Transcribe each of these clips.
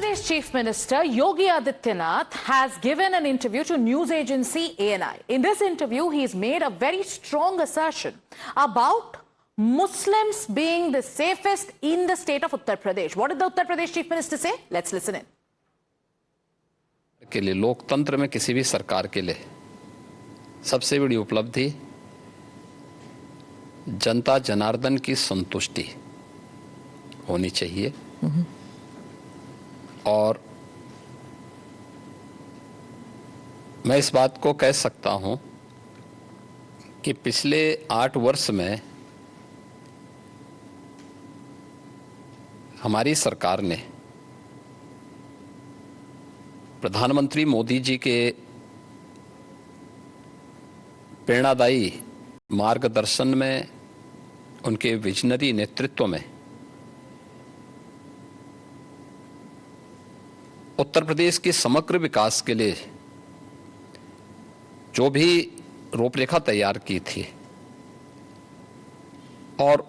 Pradesh Chief Minister Yogi Adityanath has given an interview to news agency ANI. In this interview, he's made a very strong assertion about Muslims being the safest in the state of Uttar Pradesh. What did the Uttar Pradesh Chief Minister say? Let's listen in. के लिए लोकतंत्र में किसी भी सरकार के लिए सबसे बड़ी उपलब्धि जनता जनार्दन की संतुष्टि होनी चाहिए। और मैं इस बात को कह सकता हूं कि पिछले 8 वर्ष में हमारी सरकार ने प्रधानमंत्री मोदी जी के प्रेरणादायी मार्गदर्शन में, उनके विजनरी नेतृत्व में उत्तर प्रदेश के समग्र विकास के लिए जो भी रूपरेखा तैयार की थी और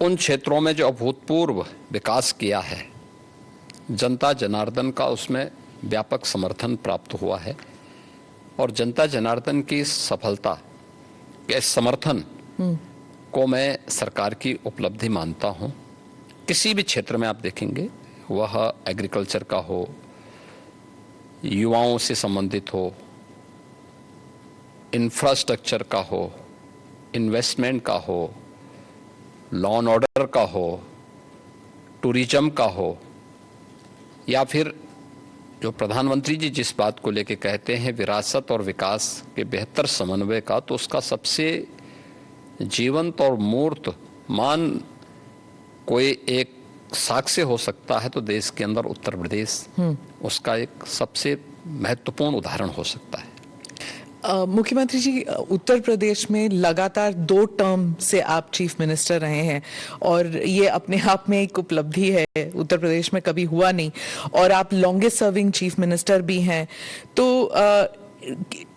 उन क्षेत्रों में जो अभूतपूर्व विकास किया है, जनता जनार्दन का उसमें व्यापक समर्थन प्राप्त हुआ है। और जनता जनार्दन की सफलता के समर्थन को मैं सरकार की उपलब्धि मानता हूं। किसी भी क्षेत्र में आप देखेंगे, वह एग्रीकल्चर का हो, युवाओं से संबंधित हो, इंफ्रास्ट्रक्चर का हो, इन्वेस्टमेंट का हो, लॉ एंड ऑर्डर का हो, टूरिज्म का हो, या फिर जो प्रधानमंत्री जी जिस बात को लेके कहते हैं विरासत और विकास के बेहतर समन्वय का, तो उसका सबसे जीवंत और मूर्त मान कोई एक साक्ष्य हो सकता है तो देश के अंदर उत्तर प्रदेश उसका एक सबसे महत्वपूर्ण उदाहरण हो सकता है। मुख्यमंत्री जी, उत्तर प्रदेश में लगातार 2 टर्म से आप चीफ मिनिस्टर रहे हैं और ये अपने आप में एक उपलब्धि है, उत्तर प्रदेश में कभी हुआ नहीं, और आप लॉन्गेस्ट सर्विंग चीफ मिनिस्टर भी हैं। तो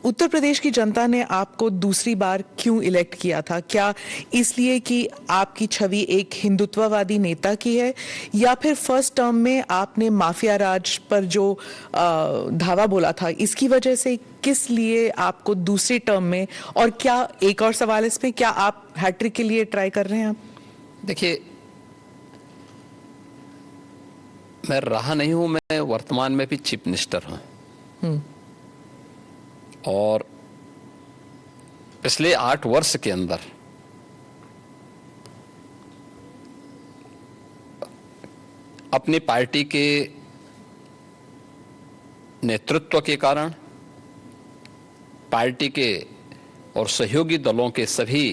उत्तर प्रदेश की जनता ने आपको दूसरी बार क्यों इलेक्ट किया था? क्या इसलिए कि आपकी छवि एक हिंदुत्ववादी नेता की है, या फिर फर्स्ट टर्म में आपने माफिया राज पर जो धावा बोला था इसकी वजह से? किस लिए आपको दूसरी टर्म में? और क्या एक और सवाल इसमें, क्या आप हैट्रिक के लिए ट्राई कर रहे हैं? आप देखिए, मैं रहा नहीं हूं, मैं वर्तमान में भी चीफ मिनिस्टर हूं। और पिछले 8 वर्ष के अंदर अपनी पार्टी के नेतृत्व के कारण, पार्टी के और सहयोगी दलों के सभी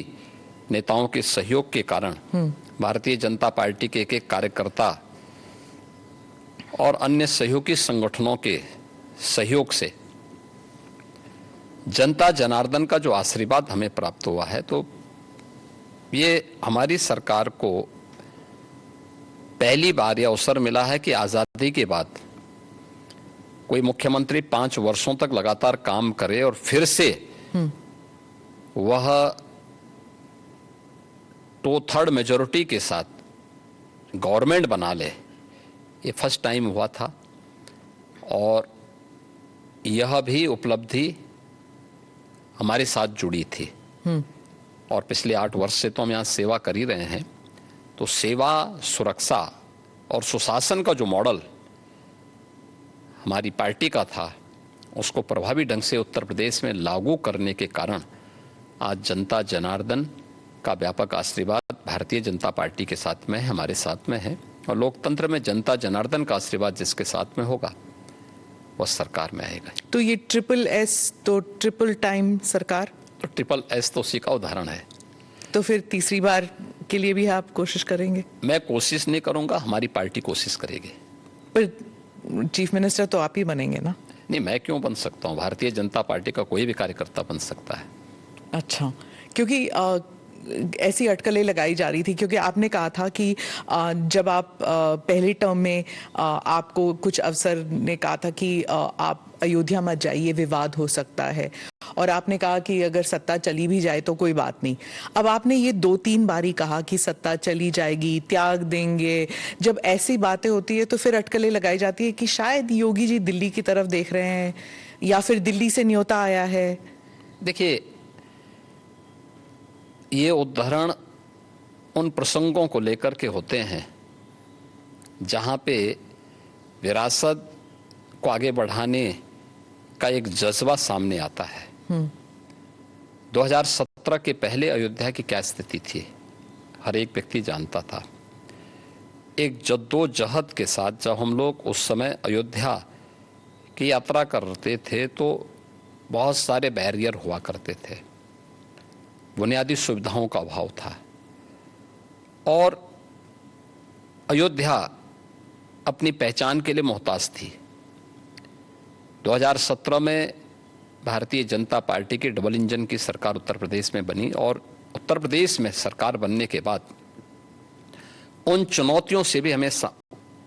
नेताओं के सहयोग के कारण, भारतीय जनता पार्टी के एक कार्यकर्ता और अन्य सहयोगी संगठनों के सहयोग से जनता जनार्दन का जो आशीर्वाद हमें प्राप्त हुआ है, तो ये हमारी सरकार को पहली बार यह अवसर मिला है कि आजादी के बाद कोई मुख्यमंत्री 5 वर्षों तक लगातार काम करे और फिर से वह 2/3 मेजॉरिटी के साथ गवर्नमेंट बना ले। ये फर्स्ट टाइम हुआ था और यह भी उपलब्धि हमारे साथ जुड़ी थी। और पिछले 8 वर्ष से तो हम यहाँ सेवा कर ही रहे हैं। तो सेवा, सुरक्षा और सुशासन का जो मॉडल हमारी पार्टी का था, उसको प्रभावी ढंग से उत्तर प्रदेश में लागू करने के कारण आज जनता जनार्दन का व्यापक आशीर्वाद भारतीय जनता पार्टी के साथ में, हमारे साथ में है। और लोकतंत्र में जनता जनार्दन का आशीर्वाद जिसके साथ में होगा वह सरकार में आएगा। तो ये SSS तो ट्रिपल टाइम सरकार, तो SSS तो उसी का उदाहरण है। तो फिर तीसरी बार के लिए भी आप कोशिश करेंगे? मैं कोशिश नहीं करूंगा, हमारी पार्टी कोशिश करेगी। पर चीफ मिनिस्टर तो आप ही बनेंगे ना? नहीं, मैं क्यों बन सकता हूं? भारतीय जनता पार्टी का कोई भी कार्यकर्ता बन सकता है। अच्छा, क्योंकि ऐसी अटकलें लगाई जा रही थी, क्योंकि आपने कहा था कि जब आप पहले टर्म में आपको कुछ अफसर ने कहा था कि आप अयोध्या मत जाइए, विवाद हो सकता है, और आपने कहा कि अगर सत्ता चली भी जाए तो कोई बात नहीं। अब आपने ये 2-3 बारी कहा कि सत्ता चली जाएगी, त्याग देंगे। जब ऐसी बातें होती है तो फिर अटकलें लगाई जाती है कि शायद योगी जी दिल्ली की तरफ देख रहे हैं या फिर दिल्ली से न्योता आया है। देखिए, ये उदाहरण उन प्रसंगों को लेकर के होते हैं जहां पे विरासत को आगे बढ़ाने का एक जज्बा सामने आता है। 2017 के पहले अयोध्या की क्या स्थिति थी, हर एक व्यक्ति जानता था। एक जद्दोजहद के साथ जब हम लोग उस समय अयोध्या की यात्रा करते थे तो बहुत सारे बैरियर हुआ करते थे, बुनियादी सुविधाओं का अभाव था और अयोध्या अपनी पहचान के लिए मोहताज थी। 2017 में भारतीय जनता पार्टी की डबल इंजन की सरकार उत्तर प्रदेश में बनी और उत्तर प्रदेश में सरकार बनने के बाद उन चुनौतियों से भी हमें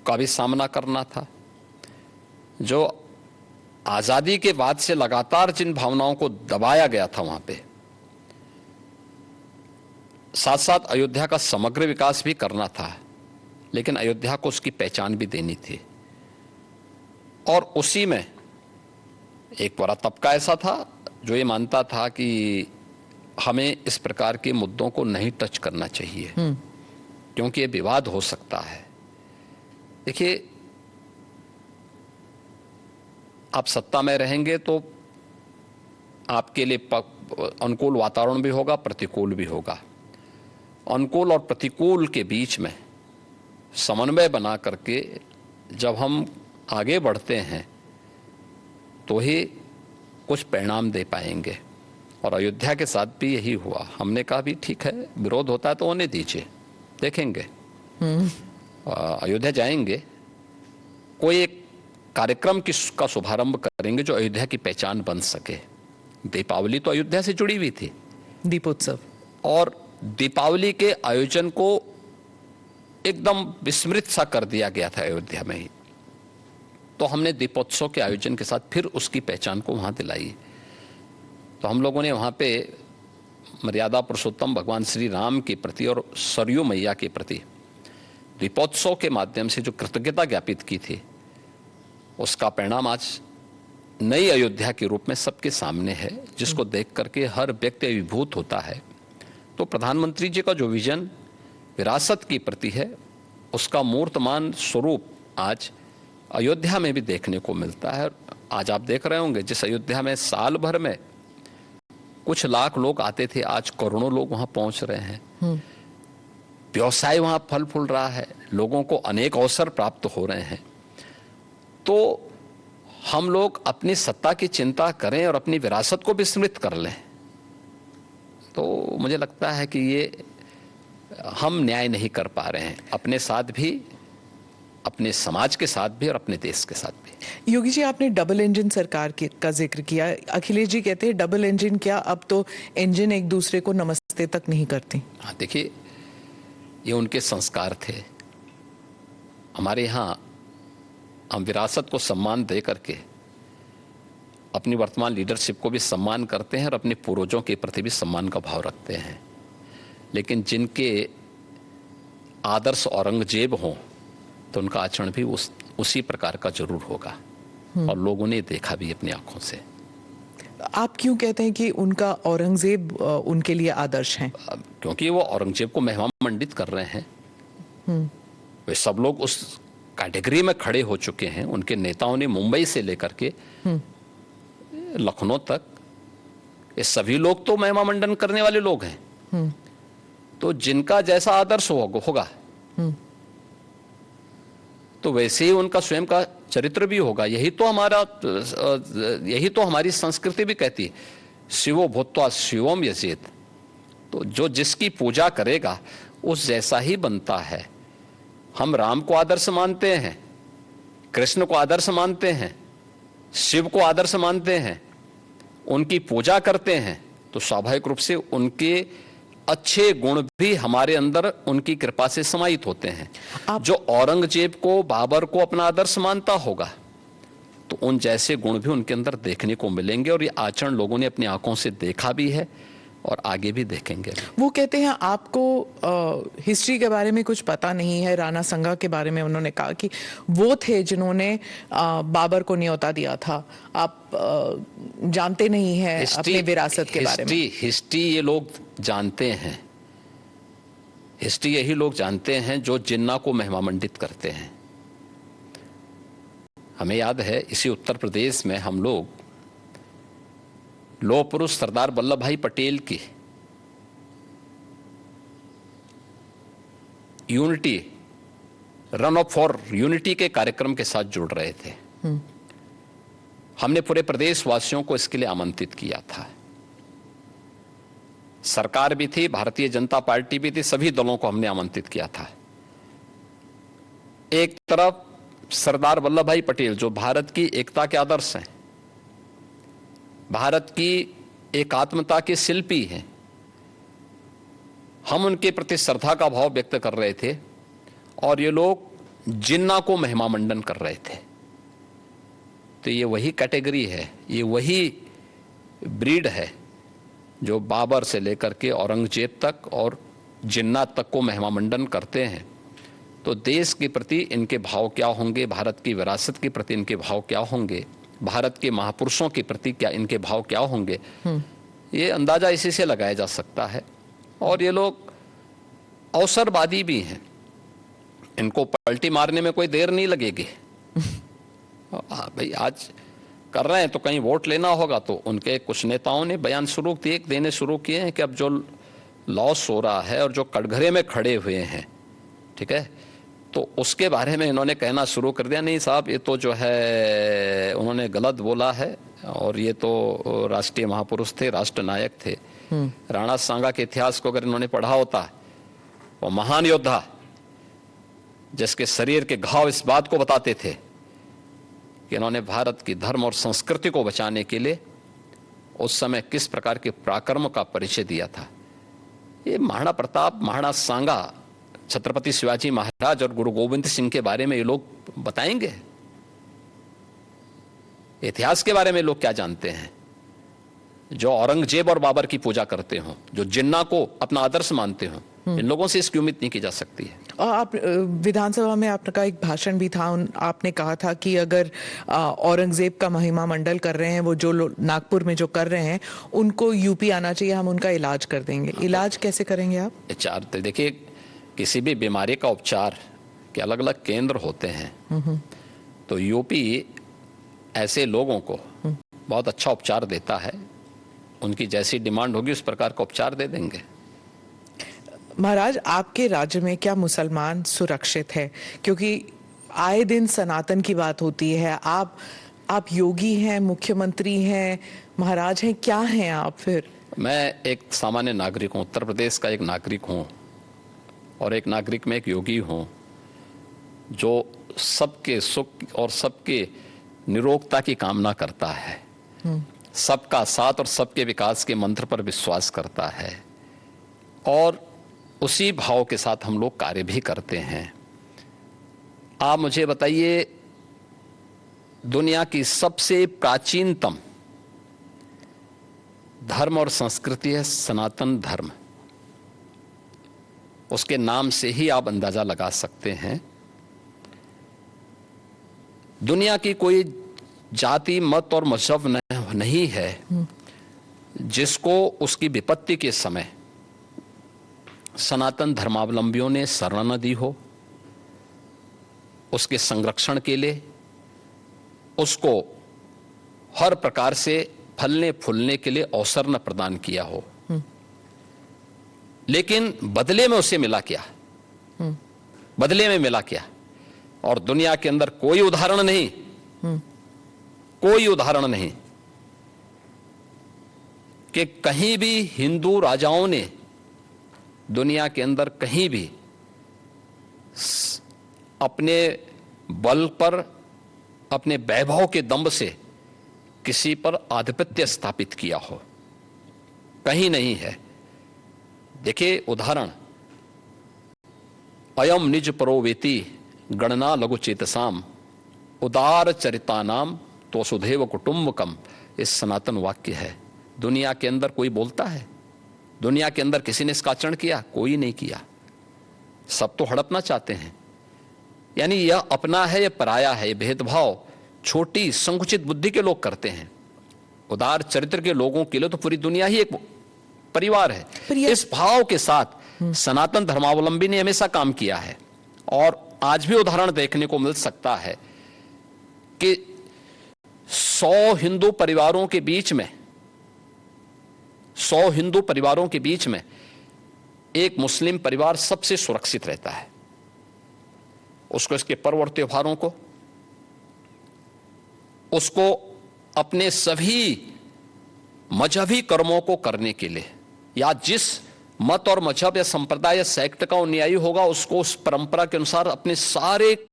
का भी सामना करना था। जो आज़ादी के बाद से लगातार जिन भावनाओं को दबाया गया था वहां पे, साथ साथ अयोध्या का समग्र विकास भी करना था, लेकिन अयोध्या को उसकी पहचान भी देनी थी। और उसी में एक बड़ा तबका ऐसा था जो ये मानता था कि हमें इस प्रकार के मुद्दों को नहीं टच करना चाहिए क्योंकि ये विवाद हो सकता है। देखिए, आप सत्ता में रहेंगे तो आपके लिए अनुकूल वातावरण भी होगा, प्रतिकूल भी होगा। अनुकूल और प्रतिकूल के बीच में समन्वय बना करके जब हम आगे बढ़ते हैं तो ही कुछ परिणाम दे पाएंगे। और अयोध्या के साथ भी यही हुआ। हमने कहा भी ठीक है, विरोध होता है तो होने दीजिए, देखेंगे। अयोध्या जाएंगे, कोई एक कार्यक्रम का शुभारंभ करेंगे जो अयोध्या की पहचान बन सके। दीपावली तो अयोध्या से जुड़ी हुई थी, दीपोत्सव, और दीपावली के आयोजन को एकदम विस्मृत सा कर दिया गया था अयोध्या में ही। तो हमने दीपोत्सव के आयोजन के साथ फिर उसकी पहचान को वहां दिलाई। तो हम लोगों ने वहां पे मर्यादा पुरुषोत्तम भगवान श्री राम के प्रति और सरयू मैया के प्रति दीपोत्सव के माध्यम से जो कृतज्ञता ज्ञापित की थी, उसका परिणाम आज नई अयोध्या के रूप में सबके सामने है, जिसको देख करके हर व्यक्ति अभिभूत होता है। तो प्रधानमंत्री जी का जो विजन विरासत की प्रति है, उसका मूर्तमान स्वरूप आज अयोध्या में भी देखने को मिलता है। आज आप देख रहे होंगे, जिस अयोध्या में साल भर में कुछ लाख लोग आते थे, आज करोड़ों लोग वहां पहुंच रहे हैं। व्यवसाय वहां फल फूल रहा है, लोगों को अनेक अवसर प्राप्त हो रहे हैं। तो हम लोग अपनी सत्ता की चिंता करें और अपनी विरासत को विस्मृत कर लें, तो मुझे लगता है कि ये हम न्याय नहीं कर पा रहे हैं, अपने साथ भी, अपने समाज के साथ भी और अपने देश के साथ भी। योगी जी, आपने डबल इंजन सरकार का जिक्र किया। अखिलेश जी कहते हैं डबल इंजन क्या, अब तो इंजन एक दूसरे को नमस्ते तक नहीं करते। हाँ, देखिए, ये उनके संस्कार थे। हमारे यहाँ हम विरासत को सम्मान दे करके अपनी वर्तमान लीडरशिप को भी सम्मान करते हैं और अपने पूर्वजों के प्रति भी सम्मान का भाव रखते हैं। लेकिन जिनके आदर्श औरंगजेब हों तो उनका आचरण भी उसी प्रकार का जरूर होगा, और लोगों ने देखा भी अपनी आंखों से। आप क्यों कहते हैं कि उनका औरंगजेब उनके लिए आदर्श हैं? क्योंकि वो औरंगजेब को महिमा मंडित कर रहे हैं। वे सब लोग उस कैटेगरी में खड़े हो चुके हैं। उनके नेताओं ने मुंबई से लेकर के लखनऊ तक, ये सभी लोग तो महिमा मंडन करने वाले लोग हैं। तो जिनका जैसा आदर्श होगा तो वैसे ही उनका स्वयं का चरित्र भी होगा। यही तो हमारी संस्कृति भी कहती है, शिवो भूत्वा शिवम यजेत। तो जो जिसकी पूजा करेगा उस जैसा ही बनता है। हम राम को आदर्श मानते हैं, कृष्ण को आदर्श मानते हैं, शिव को आदर्श मानते हैं, उनकी पूजा करते हैं, तो स्वाभाविक रूप से उनके अच्छे गुण भी हमारे अंदर उनकी कृपा से समाहित होते हैं। जो औरंगजेब को, बाबर को अपना आदर्श मानता होगा तो उन जैसे गुण भी उनके अंदर देखने को मिलेंगे और ये आचरण लोगों ने अपनी आंखों से देखा भी है और आगे भी देखेंगे। वो कहते हैं आपको हिस्ट्री के बारे में कुछ पता नहीं है। राणा संगा के बारे में उन्होंने कहा कि वो थे जिन्होंने बाबर को न्योता दिया था। आप जानते नहीं हैं अपने विरासत के बारे में। हिस्ट्री ये लोग जानते हैं। हिस्ट्री यही लोग जानते हैं जो जिन्ना को महिमामंडित करते हैं। हमें याद है इसी उत्तर प्रदेश में हम लोग लौह पुरुष सरदार वल्लभ भाई पटेल की unity run up for unity के कार्यक्रम के साथ जुड़ रहे थे। हमने पूरे प्रदेश वासियों को इसके लिए आमंत्रित किया था। सरकार भी थी, भारतीय जनता पार्टी भी थी, सभी दलों को हमने आमंत्रित किया था। एक तरफ सरदार वल्लभ भाई पटेल जो भारत की एकता के आदर्श हैं, भारत की एकात्मता के शिल्पी हैं, हम उनके प्रति श्रद्धा का भाव व्यक्त कर रहे थे और ये लोग जिन्ना को महिमामंडन कर रहे थे। तो ये वही कैटेगरी है, ये वही ब्रीड है जो बाबर से लेकर के औरंगजेब तक और जिन्ना तक को महिमामंडन करते हैं। तो देश के प्रति इनके भाव क्या होंगे, भारत की विरासत के प्रति इनके भाव क्या होंगे, भारत के महापुरुषों के प्रति क्या इनके भाव क्या होंगे, ये अंदाजा इसी से लगाया जा सकता है। और ये लोग अवसरवादी भी हैं, इनको पलटी मारने में कोई देर नहीं लगेगी। भाई आज कर रहे हैं तो कहीं वोट लेना होगा, तो उनके कुछ नेताओं ने बयान देने शुरू किए हैं कि अब जो लॉस हो रहा है और जो कटघरे में खड़े हुए हैं, ठीक है, तो उसके बारे में इन्होंने कहना शुरू कर दिया, नहीं साहब ये तो जो है उन्होंने गलत बोला है और ये तो राष्ट्रीय महापुरुष थे, राष्ट्र नायक थे। राणा सांगा के इतिहास को अगर इन्होंने पढ़ा होता, वो महान योद्धा जिसके शरीर के घाव इस बात को बताते थे कि इन्होंने भारत की धर्म और संस्कृति को बचाने के लिए उस समय किस प्रकार के पराक्रम का परिचय दिया था। ये महाराणा प्रताप, महाराणा सांगा, छत्रपति शिवाजी महाराज और गुरु गोविंद सिंह के बारे में ये लोग बताएंगे। इतिहास के बारे में लोग क्या जानते हैं? जो औरंगजेब और बाबर की पूजा करते हो, जो जिन्ना को अपना आदर्श मानते हो, इन लोगों से इसकी उम्मीद नहीं की जा सकती है। और आप विधानसभा में आपका एक भाषण भी था, आपने कहा था कि अगर औरंगजेब का महिमा मंडल कर रहे हैं, वो जो नागपुर में जो कर रहे हैं, उनको यूपी आना चाहिए, हम उनका इलाज कर देंगे। इलाज कैसे करेंगे आप? उपचार तो देखिए, किसी भी बीमारी का उपचार के अलग अलग केंद्र होते हैं। तो यूपी ऐसे लोगों को बहुत अच्छा उपचार देता है। उनकी जैसी डिमांड होगी उस प्रकार का उपचार दे देंगे। महाराज, आपके राज्य में क्या मुसलमान सुरक्षित है? क्योंकि आए दिन सनातन की बात होती है। आप योगी हैं, मुख्यमंत्री हैं, महाराज हैं, क्या हैं आप फिर? मैं एक सामान्य नागरिक हूँ, उत्तर प्रदेश का एक नागरिक हूँ और एक नागरिक में एक योगी हूँ जो सबके सुख और सबके निरोगता की कामना करता है, सबका साथ और सबके विकास के मंत्र पर विश्वास करता है और उसी भाव के साथ हम लोग कार्य भी करते हैं। आप मुझे बताइए, दुनिया की सबसे प्राचीनतम धर्म और संस्कृति है सनातन धर्म। उसके नाम से ही आप अंदाजा लगा सकते हैं दुनिया की कोई जाति, मत और मजहब नहीं है जिसको उसकी विपत्ति के समय सनातन धर्मावलंबियों ने शरण न दी हो, उसके संरक्षण के लिए उसको हर प्रकार से फलने फूलने के लिए अवसर न प्रदान किया हो। लेकिन बदले में उसे मिला क्या? बदले में मिला क्या? और दुनिया के अंदर कोई उदाहरण नहीं, कोई उदाहरण नहीं कि कहीं भी हिंदू राजाओं ने दुनिया के अंदर कहीं भी अपने बल पर, अपने वैभव के दंभ से किसी पर आधिपत्य स्थापित किया हो, कहीं नहीं है। देखिए उदाहरण, अयम निज परोवेति गणना लघु चेतसाम उदार चरितानाम तो वसुधैव कुटुंबकम इस सनातन वाक्य है। दुनिया के अंदर कोई बोलता है? दुनिया के अंदर किसी ने इसका आचरण किया? कोई नहीं किया। सब तो हड़पना चाहते हैं। यानी यह अपना है, यह पराया है, यह भेदभाव छोटी संकुचित बुद्धि के लोग करते हैं। उदार चरित्र के लोगों के लिए तो पूरी दुनिया ही एक परिवार है। इस भाव के साथ सनातन धर्मावलंबी ने हमेशा काम किया है और आज भी उदाहरण देखने को मिल सकता है कि 100 हिंदू परिवारों के बीच में 100 हिंदू परिवारों के बीच में एक मुस्लिम परिवार सबसे सुरक्षित रहता है। उसको इसके पर्व और त्योहारों को, उसको अपने सभी मजहबी कर्मों को करने के लिए, या जिस मत और मजहब या संप्रदाय या सेक्ट का अनुयायी होगा उसको उस परंपरा के अनुसार अपने सारे